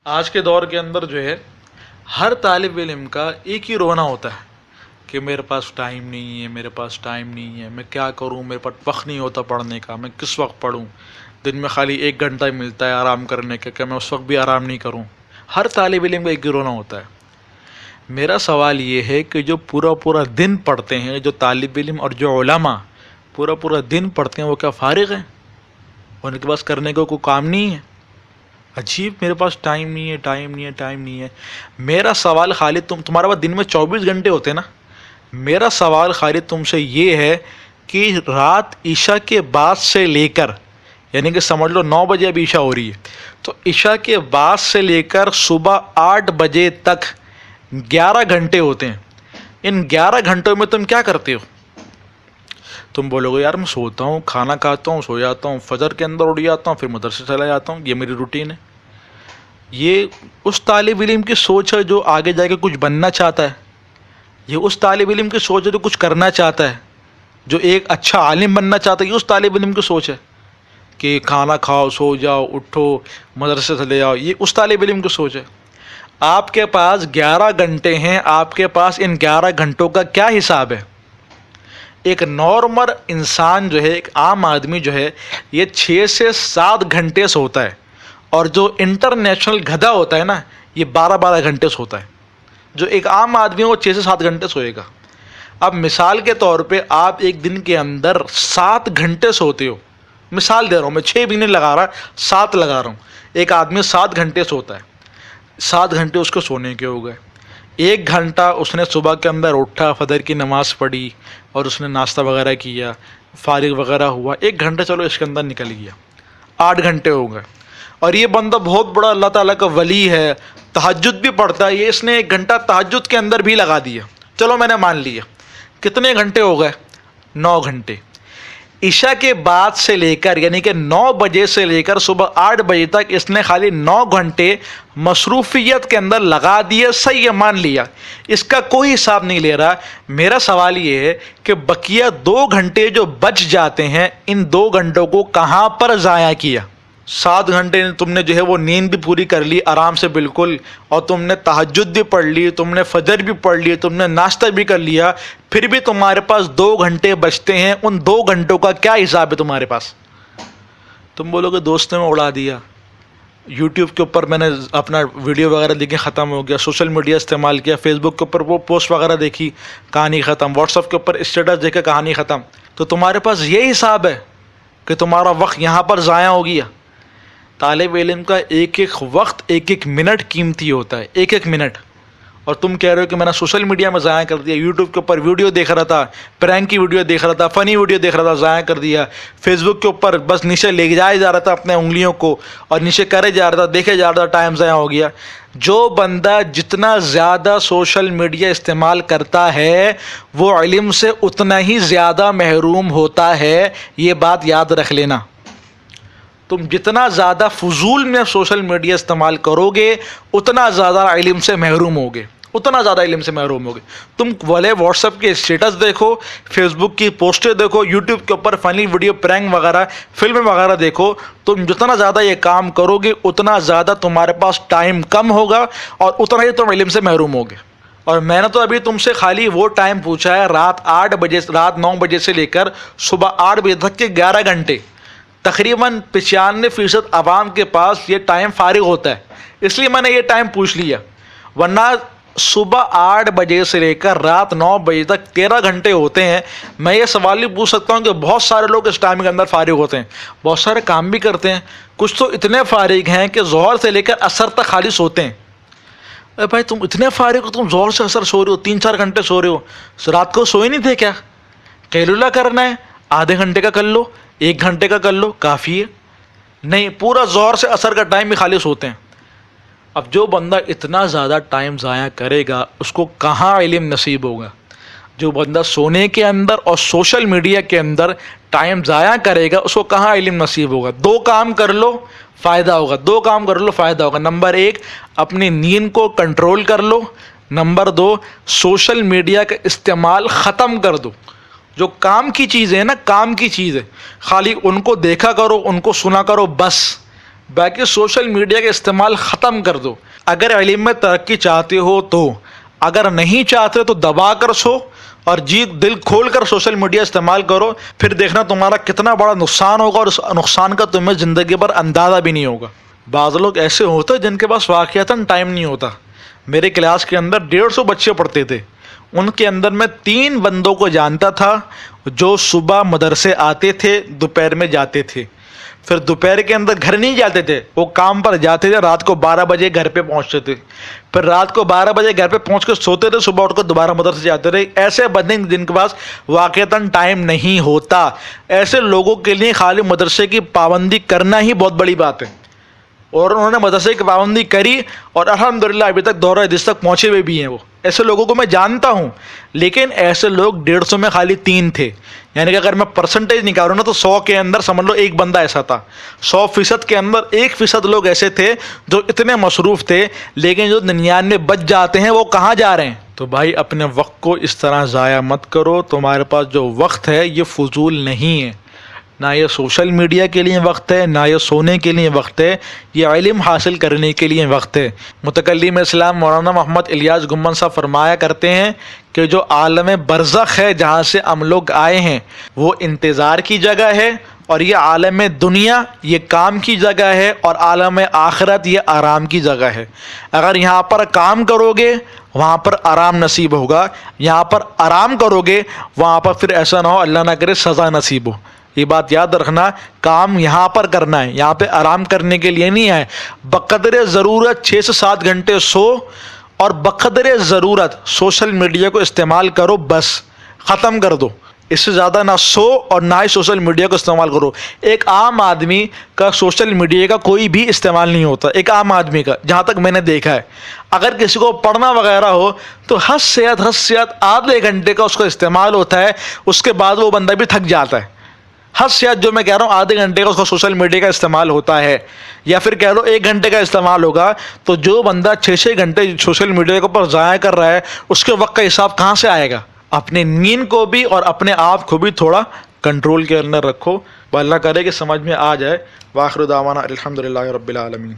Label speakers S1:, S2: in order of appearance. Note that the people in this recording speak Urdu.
S1: آج کے دور کے اندر جو ہے ہر طالب علم کا ایک ہی رونا ہوتا ہے کہ میرے پاس ٹائم نہیں ہے، میرے پاس ٹائم نہیں ہے، میں کیا کروں، میرے پاس وقت نہیں ہوتا پڑھنے کا، میں کس وقت پڑھوں، دن میں خالی 1 گھنٹہ ہی ملتا ہے آرام کرنے کا کہ میں اس وقت بھی آرام نہیں کروں۔ ہر طالب علم کا ایک ہی رونا ہوتا ہے۔ میرا سوال یہ ہے کہ جو پورا دن پڑھتے ہیں، جو طالب علم اور جو علماء پورا دن پڑھتے ہیں، وہ کیا فارغ ہیں؟ ان کے پاس کرنے کا کوئی کام نہیں ہے؟ عجیب، میرے پاس ٹائم نہیں ہے۔ میرا سوال خالی تمہارے پاس دن میں 24 گھنٹے ہوتے ہیں نا، میرا سوال خالی تم سے یہ ہے کہ رات عشاء کے بعد سے لے کر، یعنی کہ سمجھ لو 9 بجے ابھی عشاء ہو رہی ہے، تو عشاء کے بعد سے لے کر صبح 8 بجے تک 11 گھنٹے ہوتے ہیں۔ ان 11 گھنٹوں میں تم کیا کرتے ہو؟ تم بولو گے یار میں سوتا ہوں، کھانا کھاتا ہوں، سو جاتا ہوں، فجر کے اندر اٹھ جاتا ہوں، پھر مدرسے چلا جاتا ہوں، یہ میری روٹین ہے۔ یہ اس طالب علم کی سوچ ہے جو آگے جا کے کچھ بننا چاہتا ہے، یہ اس طالب علم کی سوچ ہے جو کچھ کرنا چاہتا ہے، جو ایک اچھا عالم بننا چاہتا ہے، یہ اس طالب علم کی سوچ ہے کہ کھانا کھاؤ، سو جاؤ، اٹھو، مدرسے چلے جاؤ، یہ اس طالب علم کی سوچ ہے۔ آپ کے پاس 11 گھنٹے ہیں، آپ کے پاس ان 11 گھنٹوں کا کیا حساب ہے؟ ایک نارمل انسان جو ہے، ایک عام آدمی جو ہے، یہ 6 سے 7 گھنٹے سوتا ہے، اور جو انٹرنیشنل گدھا ہوتا ہے نا، یہ 12 گھنٹے سوتا ہے۔ جو ایک عام آدمی ہے وہ 6 سے 7 گھنٹے سوئے گا۔ اب مثال کے طور پہ آپ ایک دن کے اندر 7 گھنٹے سوتے ہو، مثال دے رہا ہوں میں، 6 بھی نہیں لگا رہا، 7 لگا رہا ہوں۔ ایک آدمی 7 گھنٹے سوتا ہے، 7 گھنٹے اس کو سونے کے ہو گئے۔ 1 گھنٹہ اس نے صبح کے اندر اٹھا، فجر کی نماز پڑھی اور اس نے ناشتہ وغیرہ کیا، فارغ وغیرہ ہوا، 1 گھنٹہ چلو اس کے اندر نکل گیا، 8 گھنٹے ہو گئے۔ اور یہ بندہ بہت بڑا اللہ تعالیٰ کا ولی ہے، تہجد بھی پڑھتا ہے، یہ اس نے 1 گھنٹہ تہجد کے اندر بھی لگا دیا، چلو میں نے مان لیا۔ کتنے گھنٹے ہو گئے؟ 9 گھنٹے۔ عشاء کے بعد سے لے کر، یعنی کہ 9 بجے سے لے کر صبح 8 بجے تک اس نے خالی 9 گھنٹے مصروفیت کے اندر لگا دیے، صحیح ہے، مان لیا، اس کا کوئی حساب نہیں لے رہا۔ میرا سوال یہ ہے کہ بقیہ 2 گھنٹے جو بچ جاتے ہیں، ان 2 گھنٹوں کو کہاں پر ضائع کیا؟ 7 گھنٹے تم نے جو ہے وہ نیند بھی پوری کر لی آرام سے بالکل، اور تم نے تہجد بھی پڑھ لی، تم نے فجر بھی پڑھ لی، تم نے ناشتہ بھی کر لیا، پھر بھی تمہارے پاس 2 گھنٹے بچتے ہیں۔ ان 2 گھنٹوں کا کیا حساب ہے تمہارے پاس؟ تم بولو کہ دوستوں میں اڑا دیا، یوٹیوب کے اوپر میں نے اپنا ویڈیو وغیرہ دیکھے ختم ہو گیا، سوشل میڈیا استعمال کیا، فیس بک کے اوپر وہ پوسٹ وغیرہ دیکھی، کہانی ختم، واٹس ایپ کے اوپر اسٹیٹس دیکھے، کہانی ختم۔ تو تمہارے پاس یہ حساب ہے کہ تمہارا وقت یہاں پر ضائع ہو گیا؟ طالب علم کا ایک ایک وقت، ایک ایک منٹ قیمتی ہوتا ہے، ایک ایک منٹ، اور تم کہہ رہے ہو کہ میں نے سوشل میڈیا میں ضائع کر دیا، یوٹیوب کے اوپر ویڈیو دیکھ رہا تھا، پرینک کی ویڈیو دیکھ رہا تھا، فنی ویڈیو دیکھ رہا تھا، ضائع کر دیا۔ فیس بک کے اوپر بس نیچے لے جایا جا رہا تھا اپنے انگلیوں کو، اور نیچے کرے جا رہا تھا، دیکھے جا رہا تھا، ٹائم ضائع ہو گیا۔ جو بندہ جتنا زیادہ سوشل میڈیا استعمال کرتا ہے، وہ علم سے اتنا ہی زیادہ محروم ہوتا ہے، یہ بات یاد رکھ لینا۔ تم جتنا زیادہ فضول میں سوشل میڈیا استعمال کرو گے، اتنا زیادہ علم سے محروم ہوگے، اتنا زیادہ علم سے محروم ہوگے۔ تم بولے واٹس ایپ کے اسٹیٹس دیکھو، فیس بک کی پوسٹیں دیکھو، یوٹیوب کے اوپر فنی ویڈیو، پرینک وغیرہ، فلم وغیرہ دیکھو، تم جتنا زیادہ یہ کام کرو گے، اتنا زیادہ تمہارے پاس ٹائم کم ہوگا، اور اتنا ہی تم علم سے محروم ہوگے۔ اور میں نے تو ابھی تم سے خالی وہ ٹائم پوچھا ہے، رات 9 بجے سے لے کر صبح 8 بجے تک کے 11 گھنٹے۔ تقریباً 95% عوام کے پاس یہ ٹائم فارغ ہوتا ہے، اس لیے میں نے یہ ٹائم پوچھ لیا، ورنہ صبح 8 بجے سے لے کر رات 9 بجے تک 13 گھنٹے ہوتے ہیں۔ میں یہ سوال بھی پوچھ سکتا ہوں کہ بہت سارے لوگ اس ٹائم کے اندر فارغ ہوتے ہیں، بہت سارے کام بھی کرتے ہیں، کچھ تو اتنے فارغ ہیں کہ ظہر سے لے کر عصر تک خالی سوتے ہیں۔ اے بھائی تم اتنے فارغ ہو، تم ظہر سے عصر سو رہے ہو، 3-4 گھنٹے سو رہے ہو، رات کو سوئے نہیں تھے کیا؟ قیلولہ کرنا ہے، آدھے گھنٹے کا کر لو، 1 گھنٹے کا کر لو، کافی ہے۔ نہیں، پورا ظہر سے عصر کا ٹائم بھی خالی سوتے ہیں۔ اب جو بندہ اتنا زیادہ ٹائم ضائع کرے گا، اس کو کہاں علم نصیب ہوگا؟ جو بندہ سونے کے اندر اور سوشل میڈیا کے اندر ٹائم ضائع کرے گا، اس کو کہاں علم نصیب ہوگا؟ 2 کام کر لو، فائدہ ہوگا، 2 کام کر لو، فائدہ ہوگا۔ نمبر 1، اپنی نیند کو کنٹرول کر لو۔ نمبر 2، سوشل میڈیا کا استعمال ختم کر دو۔ جو کام کی چیزیں ہیں نا، کام کی چیز ہے، خالی ان کو دیکھا کرو، ان کو سنا کرو، بس باقی سوشل میڈیا کا استعمال ختم کر دو. اگر علم میں ترقی چاہتے ہو تو، اگر نہیں چاہتے تو دبا کر سو اور دل کھول کر سوشل میڈیا استعمال کرو. پھر دیکھنا تمہارا کتنا بڑا نقصان ہوگا، اور اس نقصان کا تمہیں زندگی بھر اندازہ بھی نہیں ہوگا. بعض لوگ ایسے ہوتے ہیں جن کے پاس واقعتاً ٹائم نہیں ہوتا. میرے کلاس کے اندر 150 بچے پڑھتے تھے. ان کے اندر میں 3 بندوں کو جانتا تھا جو صبح مدرسے آتے تھے، دوپہر میں جاتے تھے. پھر دوپہر کے اندر گھر نہیں جاتے تھے، وہ کام پر جاتے تھے، رات کو 12 بجے گھر پہ پہنچتے تھے. پھر رات کو 12 بجے گھر پہ پہنچ کے سوتے تھے، صبح اٹھ کر دوبارہ مدرسے جاتے رہے. ایسے بندے جن کے پاس واقعتاً ٹائم نہیں ہوتا، ایسے لوگوں کے لیے خالی مدرسے کی پابندی کرنا ہی بہت بڑی بات ہے. اور انہوں نے مدرسے کی پابندی کری اور الحمدللہ ابھی تک دورہ حدیث تک پہنچے ہوئے بھی ہیں. وہ ایسے لوگوں کو میں جانتا ہوں. لیکن ایسے لوگ 150 میں خالی 3 تھے. یعنی کہ اگر میں پرسنٹیج نکالوں نا تو 100 کے اندر سمجھ لو ایک بندہ ایسا تھا. 100% کے اندر 1% لوگ ایسے تھے جو اتنے مصروف تھے. لیکن جو 99 بچ جاتے ہیں وہ کہاں جا رہے ہیں؟ تو بھائی اپنے وقت کو اس طرح ضائع مت کرو. تمہارے پاس جو وقت ہے یہ فضول نہیں ہے. نہ یہ سوشل میڈیا کے لیے وقت ہے، نہ یہ سونے کے لیے وقت ہے، یہ علم حاصل کرنے کے لیے وقت ہے. متکلم اسلام مولانا محمد الیاس گمن صاحب فرمایا کرتے ہیں کہ جو عالم برزخ ہے جہاں سے ہم لوگ آئے ہیں وہ انتظار کی جگہ ہے، اور یہ عالم دنیا یہ کام کی جگہ ہے، اور عالم آخرت یہ آرام کی جگہ ہے. اگر یہاں پر کام کرو گے وہاں پر آرام نصیب ہوگا، یہاں پر آرام کرو گے وہاں پر پھر ایسا نہ ہو اللہ نہ کرے سزا نصیب ہو. یہ بات یاد رکھنا، کام یہاں پر کرنا ہے، یہاں پہ آرام کرنے کے لیے نہیں ہے. بقدر ضرورت 6 سے 7 گھنٹے سو، اور بقدر ضرورت سوشل میڈیا کو استعمال کرو، بس ختم کر دو. اس سے زیادہ نہ سو اور نہ ہی سوشل میڈیا کو استعمال کرو. ایک عام آدمی کا سوشل میڈیا کا کوئی بھی استعمال نہیں ہوتا. ایک عام آدمی کا جہاں تک میں نے دیکھا ہے، اگر کسی کو پڑھنا وغیرہ ہو تو حد سے زیادہ آدھے گھنٹے کا اس کا استعمال ہوتا ہے. اس کے بعد وہ بندہ بھی تھک جاتا ہے. حد سے زیادہ جو میں کہہ رہا ہوں آدھے گھنٹے کا اس کا سوشل میڈیا کا استعمال ہوتا ہے، یا پھر کہہ لو 1 گھنٹے کا استعمال ہوگا. تو جو بندہ 6 گھنٹے سوشل میڈیا کے اوپر ضائع کر رہا ہے اس کے وقت کا حساب کہاں سے آئے گا؟ اپنے نیند کو بھی اور اپنے آپ کو بھی تھوڑا کنٹرول کے اندر رکھو. اللہ کرے کہ سمجھ میں آ جائے. وآخر دعوانا الحمدللہ رب العالمین.